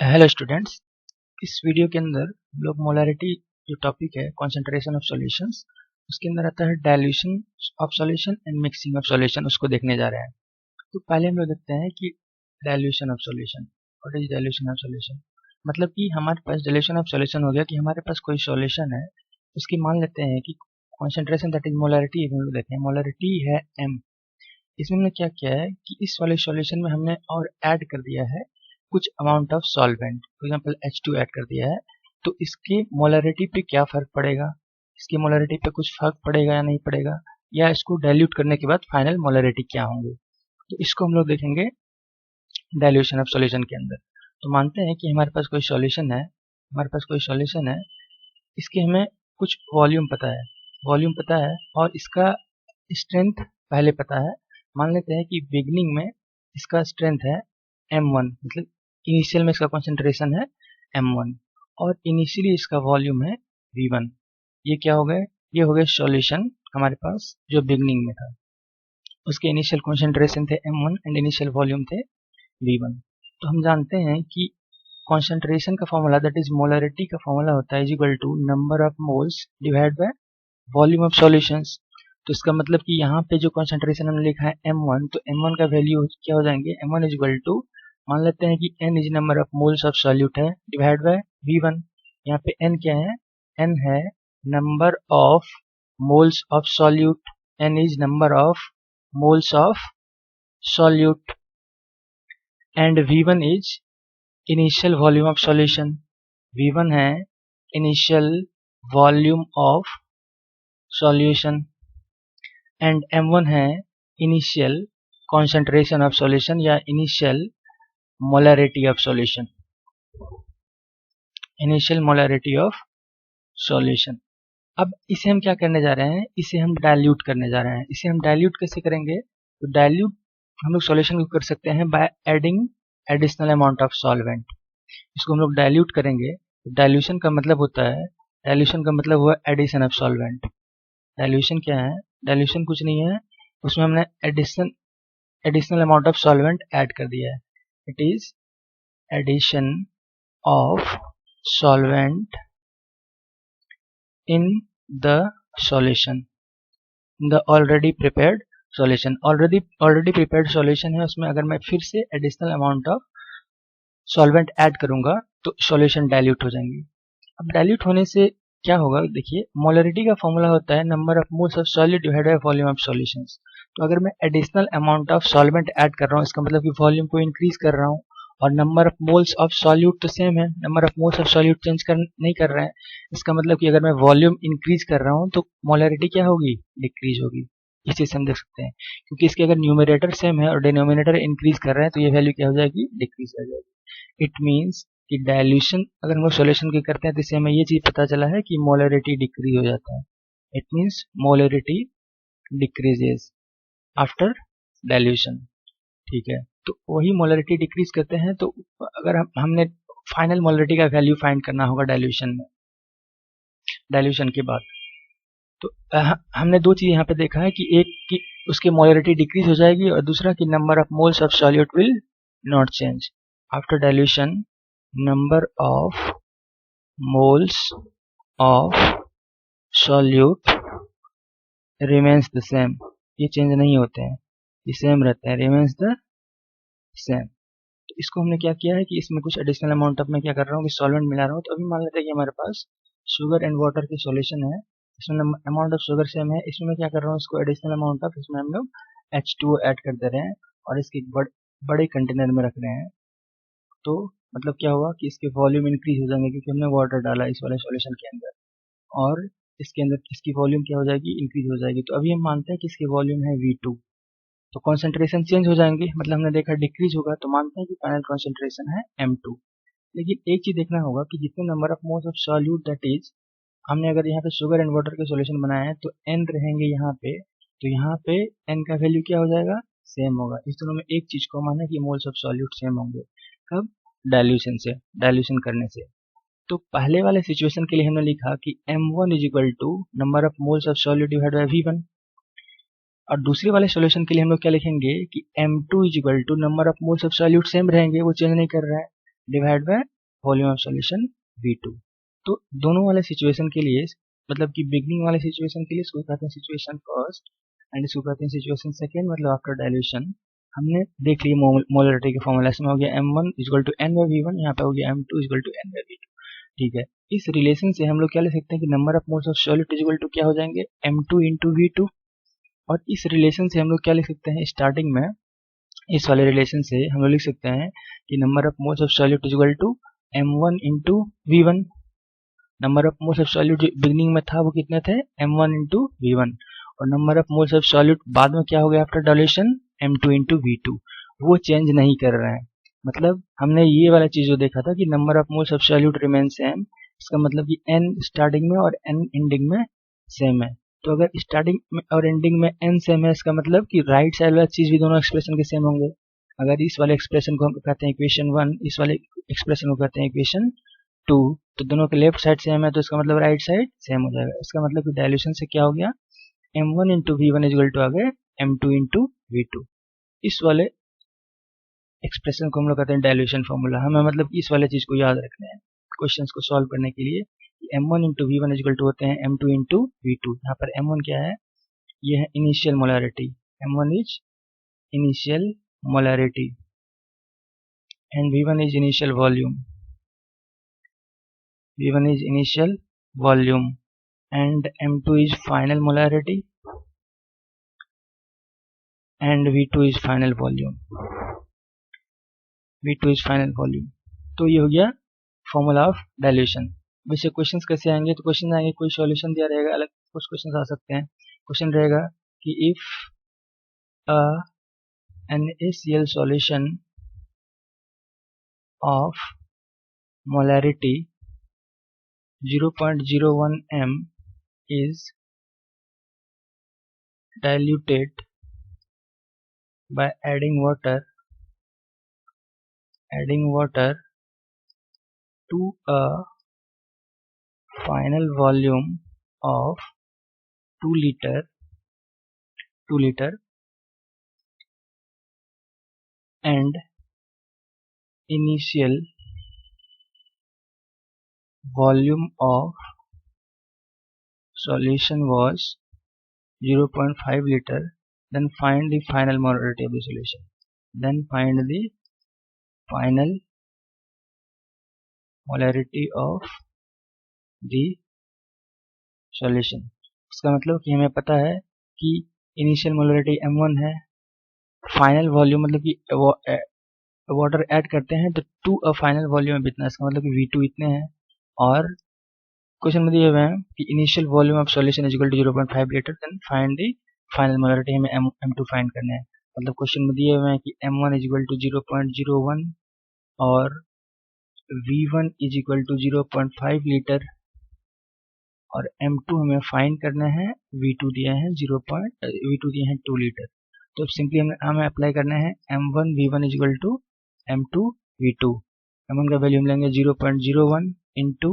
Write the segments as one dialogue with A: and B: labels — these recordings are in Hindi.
A: हेलो स्टूडेंट्स, इस वीडियो के अंदर हम लोग मोलरिटी जो टॉपिक है कॉन्सेंट्रेशन ऑफ सॉल्यूशंस, उसके अंदर आता है dilution of solution and mixing of solution, उसको देखने जा रहे हैं। तो पहले हम लोग देखते हैं कि dilution of solution. What is dilution of solution? मतलब कि हमारे पास डाइल्यूशन ऑफ सॉल्यूशन हो गया कि हमारे पास कोई सॉल्यूशन है, उसकी मान लेते हैं कि कॉन्सेंट्रेशन दैट इज मोलरिटी, हम लोग देखते हैं मोलरिटी है m। इसमें हमने क्या किया है कि इस वाले सॉल्यूशन में हमने और ऐड कर दिया है कुछ amount of solvent, for example H2 add कर दिया है। तो इसके मोलरिटी पे क्या फर्क पड़ेगा, इसकी मोलरिटी पे कुछ फर्क पड़ेगा या नहीं पड़ेगा, या इसको डाइल्यूट करने के बाद फाइनल मोलरिटी क्या होंगे, तो इसको हम लोग देखेंगे डाइल्यूशन ऑफ सॉल्यूशन के अंदर। तो मानते हैं कि हमारे पास कोई सॉल्यूशन है, इसके हमें कुछ वॉल्यूम पता है और इसका स्ट्रेंथ पहले पता है। मान लेते हैं कि बिगनिंग में इसका स्ट्रेंथ है m1, मतलब इनिशियल में इसका कॉन्सेंट्रेशन है m1 और इनिशियली इसका वॉल्यूम है v1। ये क्या हो गए, ये हो गए सॉल्यूशन हमारे पास जो बिगनिंग में था, उसके इनिशियल कॉन्सेंट्रेशन थे m1 एंड इनिशियल वॉल्यूम थे v1। तो हम जानते हैं कि कॉन्सेंट्रेशन का फॉर्मूला दैट इज मोलरिटी का फॉर्मूला होता है is equal to number of moles divide by volume of solutions. तो इसका मतलब कि यहाँ पे जो कॉन्सेंट्रेशन हमने लिखा है m1, तो m1 का वैल्यू क्या हो जाएंगे, m1 इज इक्वल टू, मान लेते हैं कि n is number of moles of solute है डिवाइड बाय v1। यहाँ पे n क्या है, n है number of moles of solute, n is number of moles of solute and v1 is initial volume of solution. v1 है initial volume of solution and m1 है इनिशियल कॉन्सेंट्रेशन ऑफ सॉल्यूशन या initial molarity of solution, initial molarity of solution. अब इसे हम क्या करने जा रहे हैं, इसे हम डाइल्यूट करने जा रहे हैं। इसे हम डाइल्यूट कैसे करेंगे, तो डाइल्यूट हम लोग सॉल्यूशन को कर सकते हैं by adding additional amount of solvent. इसको हम लोग डाइल्यूट करेंगे। डाइल्यूशन का मतलब होता है, डाइल्यूशन का मतलब हुआ एडिशन ऑफ सॉल्वेंट। डाइल्यूशन क्या है, डाइल्यूशन कुछ नहीं है, उसमें हमने additional amount of solvent add कर दिया है। It is addition of solvent in the solution, the already prepared solution. Already prepared solution है, उसमें अगर मैं फिर से additional amount of solvent add करूंगा तो सॉल्यूशन डाइल्यूट हो जाएंगे। अब डाइल्यूट होने से क्या होगा, देखिए मोलरिटी का फॉर्मूला होता है number of moles of solute divided by volume of solutions. तो अगर मैं additional amount of solvent add कर रहा हूँ, इसका मतलब कि वॉल्यूम को इंक्रीज कर रहा हूँ, और number of moles of solute तो सेम है, number of moles of solute change नहीं कर रहे हैं। इसका मतलब कि अगर मैं वॉल्यूम इंक्रीज कर रहा हूँ तो मोलरिटी क्या होगी, डिक्रीज होगी। इस चीज से हम देख सकते हैं, क्योंकि इसके अगर न्यूमरेटर सेम है और डिनोमिनेटर इंक्रीज कर रहे हैं तो ये वैल्यू क्या हो जाएगी, डिक्रीज हो जाएगी। इट मीन्स कि डाइल्यूशन अगर हम लोग सॉल्यूशन की करते हैं तो इससे हमें ये चीज पता चला है कि मोलरिटी डिक्रीज हो जाता है। It means molarity decreases after dilution. ठीक है, तो वही मोलरिटी डिक्रीज करते हैं। तो अगर हमने फाइनल मोलरिटी का वैल्यू फाइंड करना होगा डाइल्यूशन में, डाइल्यूशन के बाद, तो हमने दो चीज यहाँ पे देखा है कि एक कि उसकी मोलरिटी डिक्रीज हो जाएगी और दूसरा कि number of moles of solute will not change after dilution. Number of moles of solute remains the same, ये चेंज नहीं होते हैं, ये सेम रहते हैं, रिमेन्स द सेम। तो इसको हमने क्या किया है कि इसमें कुछ एडिशनल अमाउंट ऑफ मैं क्या कर रहा हूँ कि सॉल्वेंट मिला रहा हूँ। तो अभी मान लेते हैं कि हमारे पास शुगर एंड वाटर की सॉल्यूशन है, इसमें अमाउंट ऑफ शुगर सेम है, इसमें मैं क्या कर रहा हूँ, इसको एडिशनल अमाउंट ऑफ, इसमें हम लोग H2O ऐड कर दे रहे हैं और इसके एक बड़े कंटेनर में रख रहे हैं। तो मतलब क्या हुआ कि इसके वॉल्यूम इंक्रीज हो जाएंगे क्योंकि हमने वाटर डाला इस वाले सॉल्यूशन के अंदर, और इसके अंदर इसकी वॉल्यूम क्या हो जाएगी, इंक्रीज हो जाएगी। तो अभी हम मानते हैं कि इसकी वॉल्यूम है V2, तो कॉन्सेंट्रेशन चेंज हो जाएंगे, मतलब हमने देखा डिक्रीज होगा, तो मानते हैं कि फाइनल कॉन्सेंट्रेशन है M2। लेकिन एक चीज देखना होगा कि जितने number of moles of solute that is, हमने अगर यहाँ पे शुगर एंड वाटर के सॉल्यूशन बनाया है तो n रहेंगे यहाँ पे, तो यहाँ पे n का वैल्यू क्या हो जाएगा, सेम होगा। इस दोनों में एक चीज को माना कि मोल्स ऑफ सॉल्यूट सेम होंगे, कब, डाइल्यूशन से, डाइल्यूशन करने से। तो पहले वाले सिचुएशन के लिए हमने लिखा कि m1 is equal to number of moles of solute divide by v1, और दूसरे वाले सॉल्यूशन के लिए हम लोग क्या लिखेंगे कि m2 is equal to number of moles of solute same रहेंगे, वो चेंज नहीं कर रहा है, divide by volume of solution V2। तो दोनों वाले सिचुएशन के लिए, मतलब कि बिगनिंग वाले सिचुएशन के लिए इसको कहते हैं सिचुएशन फर्स्ट एंड इसको कहते हैं सिचुएशन सेकेंड, मतलब आफ्टर डाइल्यूशन। हमने देख लिया मोलरिटी के फॉर्मूला, इसमें हो गया m1 equal to n by v1, यहाँ पे हो गया m2 equal to n by v2। ठीक है, इस रिलेशन से हम लोग क्या ले सकते हैं कि number of moles of solute equal to क्या हो जाएंगे, m2 इंटू v2। और इस रिलेशन से हम लोग क्या लिख सकते हैं, स्टार्टिंग में इस वाले रिलेशन से हम लोग लिख सकते हैं कि number of moles of solute equal to m1 into v1। Number of moles of solute beginning में था वो कितने थे, m1 इंटू v1, और number of moles of solute बाद में क्या हो गया after dilution, m2 into v2। वो चेंज नहीं कर रहे हैं। मतलब हमने ये वाला चीज जो देखा था कि number of moles of solute remain same, इसका मतलब कि n स्टार्टिंग में और n एंडिंग में सेम है। तो अगर स्टार्टिंग में और एंडिंग में n सेम है, इसका मतलब कि राइट साइड वाला चीज भी दोनों एक्सप्रेशन के सेम होंगे। अगर इस वाले एक्सप्रेशन को हम कहते हैं इक्वेशन 1, इस वाले एक्सप्रेशन को कहते हैं इक्वेशन 2, तो दोनों के लेफ्ट साइड सेम है, तो इसका मतलब राइट साइड सेम हो जाएगा। इसका मतलब कि डाइल्यूशन से क्या हो गया, m1 into v1 equal to आ गए m2 इंटू v2। इस वाले एक्सप्रेशन को हम लोग कहते हैं डाइल्यूशन फॉर्मूला। हमें मतलब इस वाले चीज को याद रखना है क्वेश्चंस को सॉल्व करने के लिए। m1 into v1 equal to होते हैं m2 इंटू v2। यहाँ पर m1 क्या है, ये है initial molarity, m1 is initial molarity and v1 is initial volume, v1 is initial volume and m2 is final molarity and v2 is final volume, v2 is final volume। तो ये हो गया फॉर्मूला ऑफ डाइल्यूशन। वैसे क्वेश्चंस कैसे आएंगे, तो क्वेश्चन आएंगे, कोई सॉल्यूशन दिया रहेगा, अलग कुछ क्वेश्चंस आ सकते हैं। क्वेश्चन रहेगा कि if NaCl solution of molarity 0.01 m is diluted by adding water to a final volume of 2 liter and initial volume of solution was 0.5 liter, then find the final molarity of the solution, then find the final molarity of the solution। इसका मतलब कि हमें पता है कि इनिशियल मोलरिटी m1 है, फाइनल वॉल्यूम मतलब कि वाटर ऐड करते हैं तो टू अ फाइनल वॉल्यूम में इतना, इसका मतलब कि v2 इतने हैं। और क्वेश्चन में दिए हुए हैं कि initial volume of solution is equal to 0.5 litre, then find the final molarity, हमें m2 फाइंड करना है। मतलब क्वेश्चन में दिए हुए हैं कि m1 इज इक्वल टू 0.01 और v1 is equal to 0.5 litre और m2 हमें फाइंड करना है, v2 दिए हैं 2 लीटर। तो सिंपली हमें अप्लाई करना है m1 v1 is equal to m2 v2। m1 का वैल्यू हम लेंगे 0.01 into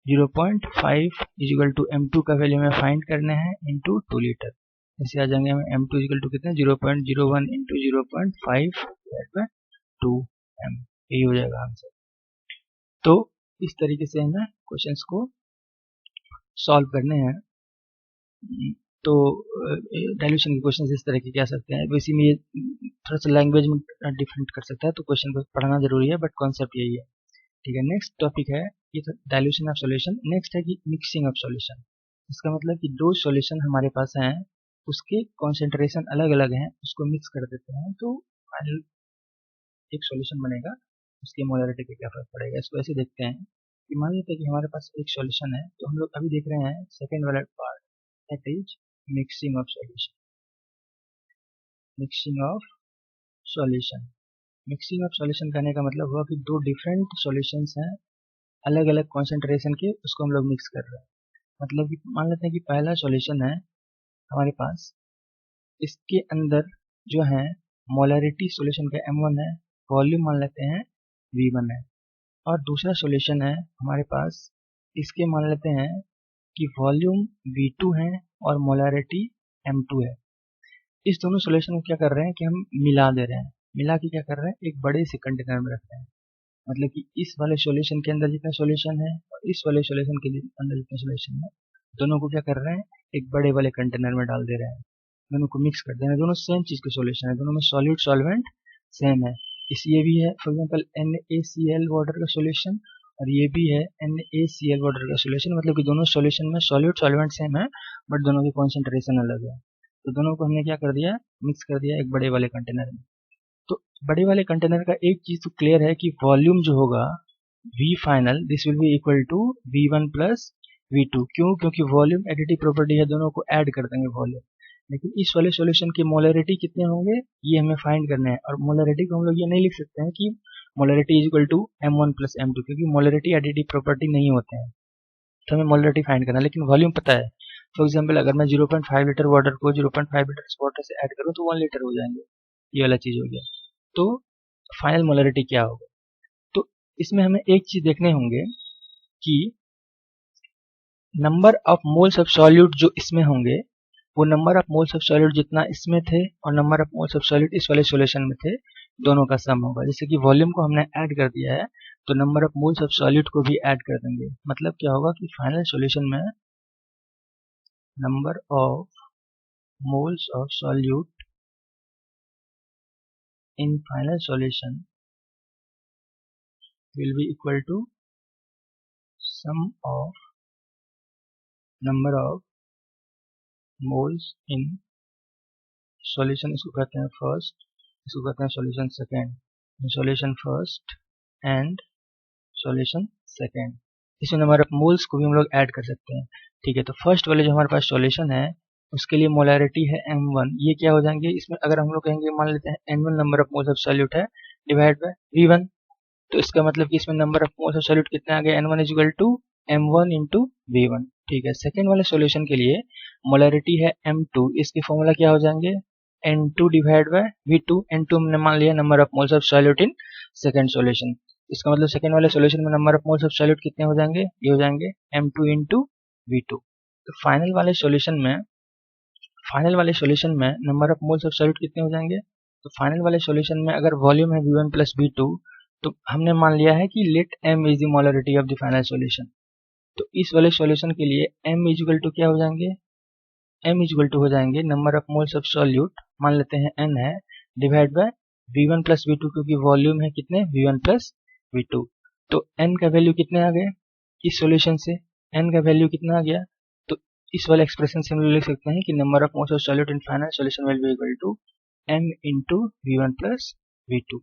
A: 0.5 is equal to m2 का वैल्यू हमें फाइंड करना है इंटू 2 लीटर। ऐसे आ जाएंगे हमें m2 इज इक्वल टू कितने, 0.01 इंटू 0.5 बाय 2m, यही हो जाएगा आंसर। तो इस तरीके से हमें क्वेश्चंस को सॉल्व करने हैं। तो डाइल्यूशन के क्वेश्चन इस तरह के क्या सकते हैं, वैसे में ये थोड़ा सा लैंग्वेज में डिफरेंट कर सकता है, तो क्वेश्चन को पढ़ना जरूरी है, बट कॉन्सेप्ट यही है। ठीक है, नेक्स्ट टॉपिक है ये तो डाइल्यूशन ऑफ सॉल्यूशन। नेक्स्ट है कि मिक्सिंग ऑफ सॉल्यूशन। इसका मतलब कि दो सॉल्यूशन हमारे पास हैं, उसके कॉन्सेंट्रेशन अलग अलग हैं, उसको मिक्स कर देते हैं तो फाइनल एक सॉल्यूशन बनेगा, उसकी मोलरिटी पे क्या फर्क पड़ेगा। इसको ऐसे देखते हैं कि मान लेते हैं कि हमारे पास एक सॉल्यूशन है, तो हम लोग अभी देख रहे हैं सेकेंड वाला part, that is mixing of solution. Mixing of solution, mixing of solution कहने का मतलब हुआ कि दो डिफरेंट सॉल्यूशंस हैं अलग अलग कॉन्सेंट्रेशन के, उसको हम लोग मिक्स कर रहे हैं। मतलब कि मान लेते हैं कि पहला सॉल्यूशन है हमारे पास, इसके अंदर जो है मोलरिटी सॉल्यूशन का m1 है, वॉल्यूम मान लेते हैं v1 है। और दूसरा सॉल्यूशन है हमारे पास, इसके मान लेते हैं कि वॉल्यूम v2 है और मोलरिटी m2 है। इस दोनों सॉल्यूशन को क्या कर रहे हैं कि हम मिला दे रहे हैं, मिला के क्या कर रहे हैं, एक बड़े से कंटेनर में रख रहे हैं। मतलब कि इस वाले सॉल्यूशन के अंदर जितना सॉल्यूशन है और इस वाले सॉल्यूशन के अंदर जितना सॉल्यूशन है, दोनों को क्या कर रहे हैं, एक बड़े वाले कंटेनर में डाल दे रहे हैं, दोनों को मिक्स कर दे रहे हैं। दोनों सेम चीज के सॉल्यूशन है, दोनों में सॉलिड सॉल्वेंट सेम है। इस ये भी है फॉर एग्जांपल NaCl वाटर का सॉल्यूशन और ये भी है NaCl वाटर का सॉल्यूशन, मतलब कि दोनों सॉल्यूशन में सॉलिड सॉल्वेंट सेम है बट दोनों की कॉन्सेंट्रेशन अलग है। तो दोनों को हमने क्या कर दिया, मिक्स कर दिया एक बड़े वाले कंटेनर में। तो बड़े वाले कंटेनर का एक चीज तो क्लियर है कि वॉल्यूम जो होगा V final this will be equal to V1 plus V2। क्यों? क्योंकि वॉल्यूम एडिटिव प्रॉपर्टी है, दोनों को ऐड कर देंगे वॉल्यूम। लेकिन इस वाले सॉल्यूशन की मोलरिटी कितने होंगे ये हमें फाइंड करना है, और मोलरिटी को हम लोग ये नहीं लिख सकते हैं कि molarity is equal to M1 plus M2, क्योंकि मोलरिटी एडिटिव प्रॉपर्टी नहीं होते हैं, तो हमें मोलरिटी फाइंड करना है। लेकिन वॉल्यूम पता है, फॉर एग्जाम्पल अगर मैं 0.5 लीटर वाटर को 0.5 लीटर वाटर से ऐड करूँ तो 1 लीटर हो जाएंगे, ये वाला चीज हो गया। तो फाइनल मोलरिटी क्या होगा, तो इसमें हमें एक चीज देखने होंगे कि number of moles of solute जो इसमें होंगे वो number of moles of solute जितना इसमें थे और number of moles of solute इस वाले सॉल्यूशन में थे, दोनों का सम होगा। जैसे कि वॉल्यूम को हमने ऐड कर दिया है तो number of moles of solute को भी ऐड कर देंगे। मतलब क्या होगा कि फाइनल सॉल्यूशन में number of moles of solute in final solution will be equal to sum of number of moles in solution, इसको कहते हैं फर्स्ट, इसको कहते हैं solution second, solution first and solution second. इसमें नंबर ऑफ मोल्स को भी हम लोग ऐड कर सकते हैं। ठीक है, तो फर्स्ट वाले जो हमारे पास सॉल्यूशन है उसके लिए मोलरिटी है M1, ये क्या हो जाएंगे इसमें, अगर हम लोग कहेंगे मान लेते हैं N1 number of moles of solute है डिवाइड बाय V1, तो इसका मतलब कि इसमें number of moles of solute कितने आ गए, N1 is equal to M1 into V1। ठीक है, सेकेंड वाले सॉल्यूशन के लिए मोलरिटी है M2, इसके फॉर्मूला क्या हो जाएंगे N2 divide by V2। N2 हमने मान लिया number of moles of solute in second solution, इसका मतलब सेकेंड वाले सॉल्यूशन में number of moles of solute कितने हो जाएंगे, ये हो जाएंगे M2 इंटू V2। तो फाइनल वाले सॉल्यूशन में number of moles of solute कितने हो जाएंगे, तो फाइनल वाले सॉल्यूशन में अगर वॉल्यूम है V1 प्लस V2 तो हमने मान लिया है कि let M is the molarity of the final solution. तो इस वाले सॉल्यूशन के लिए M इज इक्वल टू क्या हो जाएंगे, M इज इक्वल टू हो जाएंगे number of moles of solute, मान लेते हैं N है, divide by V1 plus V2, क्योंकि वॉल्यूम है कितने V1 प्लस V2। तो N का वैल्यू कितने आ गए इस सॉल्यूशन से, N का वैल्यू कितना आ गया, तो इस वाले एक्सप्रेशन से हम लोग लिख सकते हैं कि number of moles of solute in final solution will be equal to M into V1 plus V2।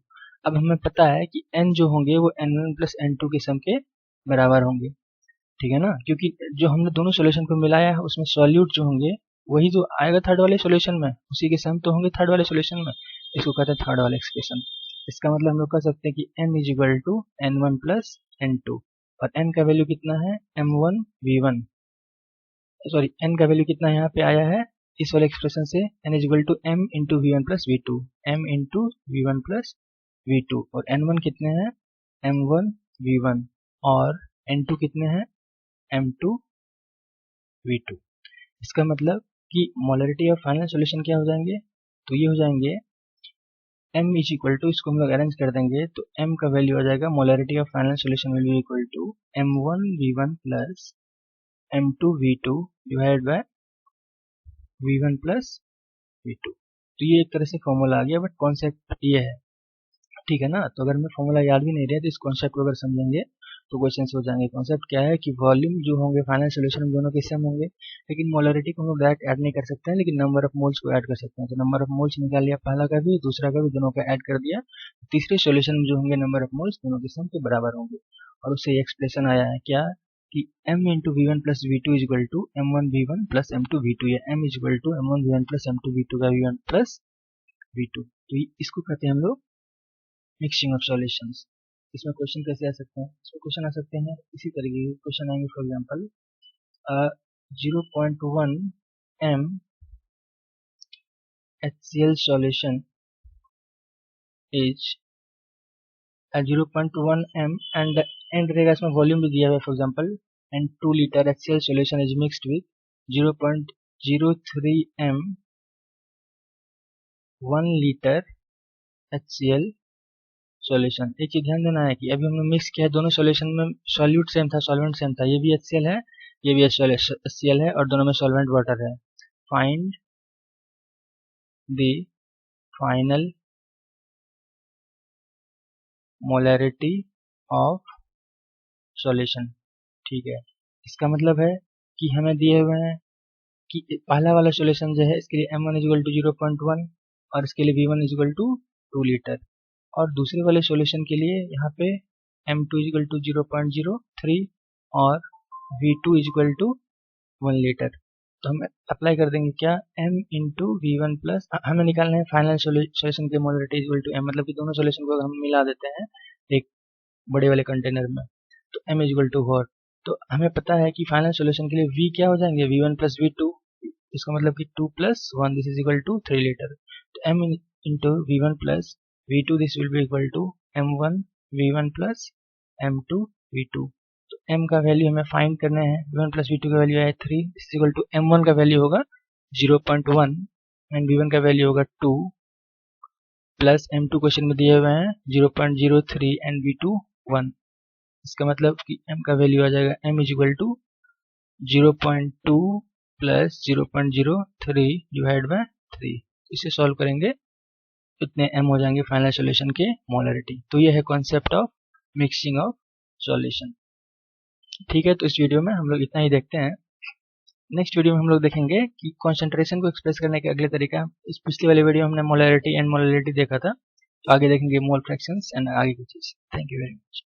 A: अब हमें पता है कि N जो होंगे वो N1 प्लस N2 के सम के बराबर होंगे, ठीक है ना, क्योंकि जो हमने दोनों सॉल्यूशन को मिलाया है उसमें सॉल्यूट जो होंगे वही जो आएगा थर्ड वाले सॉल्यूशन में, उसी के सम तो होंगे थर्ड वाले सॉल्यूशन में, इसको कहते हैं थर्ड वाला एक्सप्रेशन। इसका मतलब हम लोग कह सकते हैं कि n is equal to N1 plus N2, और n का वैल्यू कितना है M1 V1, सॉरी n का वैल्यू कितना यहाँ पे आया है इस वाले एक्सप्रेशन से, n is equal to M into V1 plus V2, M into V1 plus V2, और N1 कितने हैं M1 V1 और N2 कितने हैं M2 V2। इसका मतलब कि मोलरिटी ऑफ फाइनल सॉल्यूशन क्या हो जाएंगे, तो ये हो जाएंगे M इज इक्वल टू, इसको हम लोग अरेंज कर देंगे तो M का वैल्यू आ जाएगा, molarity of final solution will be equal to M1 V1 plus M2 V2 divide by V1 plus V2। तो ये एक तरह से फॉर्मूला आ गया, बट कॉन्सेप्ट ये है, ठीक है ना। तो अगर हमें फॉर्मूला याद भी नहीं रहे तो इस कॉन्सेप्ट को अगर समझेंगे तो क्वेश्चन हो जाएंगे। कॉन्सेप्ट क्या है कि वॉल्यूम जो होंगे फाइनल सॉल्यूशन में दोनों के सेम होंगे, लेकिन मोलरिटी को हम लोग डायरेक्ट ऐड नहीं कर सकते हैं, लेकिन नंबर ऑफ मोल्स को ऐड कर सकते हैं। तो नंबर ऑफ मोल्स निकाल लिया पहला का भी दूसरा का भी, दोनों का ऐड कर दिया, तीसरे सॉल्यूशन में जो होंगे नंबर ऑफ मोल्स दोनों के सम के बराबर होंगे, और उससे एक्सप्रेशन आया है क्या कि M into V1 plus V2 is equal to M1 V1 plus M2 V2, या M is equal to M1 V1 plus M2 V2 का V1 प्लस V2। तो इसको कहते हैं हम लोग मिक्सिंग ऑफ सॉल्यूशंस। इसमें क्वेश्चन कैसे आ सकते हैं, इसमें क्वेश्चन आ सकते हैं इसी तरीके के क्वेश्चन आएंगे। For example 0.1 m HCl solution is 0.1 m and रहेगा, इसमें वॉल्यूम भी दिया हुआ है for example, and 2 liter HCl solution is mixed with 0.03 m 1 liter HCl solution. एक चीज ध्यान देना है कि अभी हमने मिक्स किया है, दोनों सॉल्यूशन में सॉल्यूट सेम था, सॉल्वेंट सेम था, ये भी HCl है, ये भी HCl है, और दोनों में सॉल्वेंट वाटर है। Find the final molarity of solution. ठीक है, इसका मतलब है कि हमें दिए हुए हैं कि पहला वाला सॉल्यूशन जो है इसके लिए M1 इक्वल टू 0.1 और इसके लिए V1 इक्वल टू 2 लीटर, और दूसरे वाले सॉल्यूशन के लिए यहाँ पे M2 इक्वल टू 0.03 और V2 इक्वल टू 1 लीटर। तो हम अप्लाई कर देंगे क्या, M इंटू V1 प्लस, हमें निकालना है फाइनल सॉल्यूशन के मोलरिटी इक्वल टू M, मतलब कि दोनों सॉल्यूशन को हम मिला देते हैं एक बड़े वाले कंटेनर में, तो M इक्वल टू वॉट। तो हमें पता है कि फाइनल सॉल्यूशन के लिए V क्या हो जाएंगे, V1 प्लस V2, इसका मतलब कि 2 plus 1 this is equal to 3 litre. तो M into V1 plus V2 this will be equal to M1 V1 plus M2 V2। तो M का वैल्यू हमें फाइंड करना है, V1 प्लस V2 का वैल्यू है 3, this is equal to M1 का वैल्यू होगा 0.1 एंड V1 का वैल्यू होगा 2 प्लस M2 क्वेश्चन में दिए हुए हैं 0.03 एंड V2 1। इसका मतलब कि M का वैल्यू आ जाएगा M is equal to 0.2 plus 0.03 divide by 3। इसे सॉल्व करेंगे इतने M हो जाएंगे फाइनल सॉल्यूशन के मोलरिटी। तो ये है concept of mixing of solution. ठीक है, तो इस वीडियो में हम लोग इतना ही देखते हैं। नेक्स्ट वीडियो में हम लोग देखेंगे कि कॉन्सेंट्रेशन को एक्सप्रेस करने के अगले तरीका। इस पिछले वाले वीडियो में हमने मोलरिटी एंड मोलरिटी देखा था, तो आगे देखेंगे मोल फ्रैक्शंस एंड आगे की चीज। Thank you very much.